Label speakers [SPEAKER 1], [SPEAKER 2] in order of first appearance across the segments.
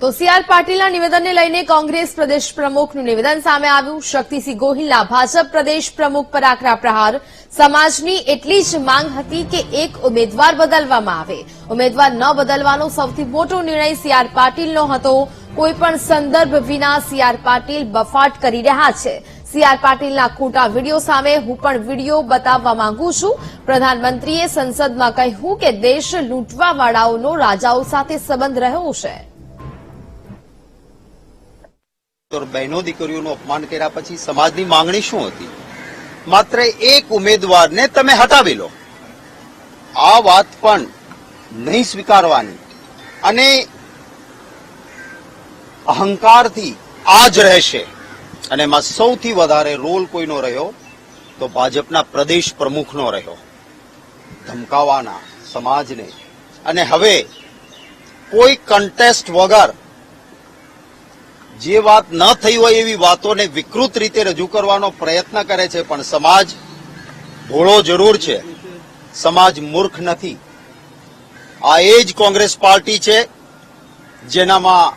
[SPEAKER 1] તો સીઆર પાટીલના નિવેદનને લઈને કોંગ્રેસ પ્રદેશ પ્રમુખનું નિવેદન સામે આવ્યું। શક્તિસિંહ ગોહિલના ભાજપ પ્રદેશ પ્રમુખ પર આકરા પ્રહાર। સમાજની એટલી જ માંગ હતી કે એક ઉમેદવાર બદલવામાં આવે। ઉમેદવાર ન બદલવાનો સૌથી મોટો નિર્ણય સીઆર પાટીલનો હતો। કોઈપણ સંદર્ભ વિના સીઆર પાટીલ બફાટ કરી રહ્યા છે। સીઆર પાટીલના ખોટા વીડિયો સામે હું પણ વીડિયો બતાવવા માંગુ છું। પ્રધાનમંત્રીએ સંસદમાં કહ્યું કે દેશ લૂંટવાવાળાઓનો રાજાઓ સાથે સંબંધ રહ્યો છે।
[SPEAKER 2] બહેનો દીકરીઓનું અપમાન કર્યા પછી સમાજની માંગણી શું હતી? માત્ર એક ઉમેદવારને તમે હટાવી લો। આ વાત પણ નહીં સ્વીકારવાની અને અહંકારથી આ જ રહેશે। અને એમાં સૌથી વધારે રોલ કોઈનો રહ્યો તો ભાજપના પ્રદેશ પ્રમુખનો રહ્યો, ધમકાવાના સમાજને। અને હવે કોઈ કન્ટેસ્ટ વગર જે વાત ન થઈ હોય એવી વાતોને વિકૃત રીતે રજૂ કરવાનો પ્રયત્ન કરે છે। પણ સમાજ ભોળો જરૂર છે, સમાજ મૂર્ખ નથી। આ એ જ કોંગ્રેસ પાર્ટી છે જેનામાં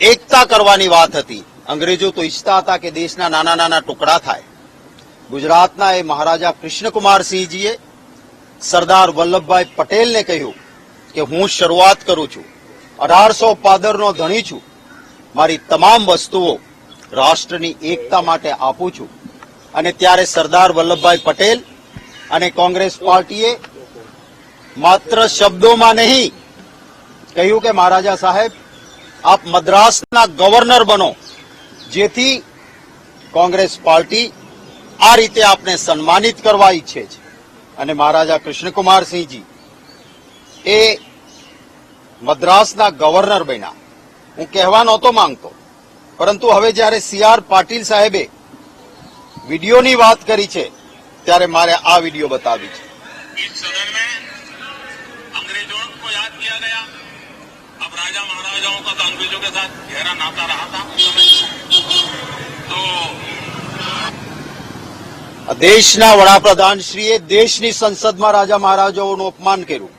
[SPEAKER 2] એકતા કરવાની વાત હતી। અંગ્રેજો તો ઈચ્છતા હતા કે દેશના નાના નાના ટુકડા થાય। ગુજરાતના એ મહારાજા કૃષ્ણકુમારસિંહજીએ સરદાર વલ્લભભાઈ પટેલને કહ્યું કે હું શરૂઆત કરું છું, 1815નો ધણી છું, મારી તમામ વસ્તુઓ રાષ્ટ્રની એકતા માટે આપું છું। અને ત્યારે સરદાર વલ્લભભાઈ પટેલ અને કોંગ્રેસ પાર્ટીએ માત્ર શબ્દોમાં નહીં કહ્યું કે મહારાજા સાહેબ આપ મદ્રાસના ગવર્નર બનો, જેથી કોંગ્રેસ પાર્ટી આ રીતે આપને સન્માનિત કરવા ઈચ્છે છે। અને મહારાજા કૃષ્ણકુમારસિંહજી એ મદ્રાસના ગવર્નર બન્યા। હું કહેવા નહોતો માંગતો, પરંતુ હવે જ્યારે સીઆર પાટીલ સાહેબે વિડીયોની વાત કરી છે ત્યારે મારે આ વિડીયો બતાવી છે।
[SPEAKER 3] अंग्रेजों को याद किया गया। अब राजा महाराजाओं का तो अंग्रेजों के साथ गहरा नाता रहा था
[SPEAKER 2] तो देशना वडाप्रधानश्रीए देशनी संसदમાં રાજા મહારાજાઓનું અપમાન કર્યું।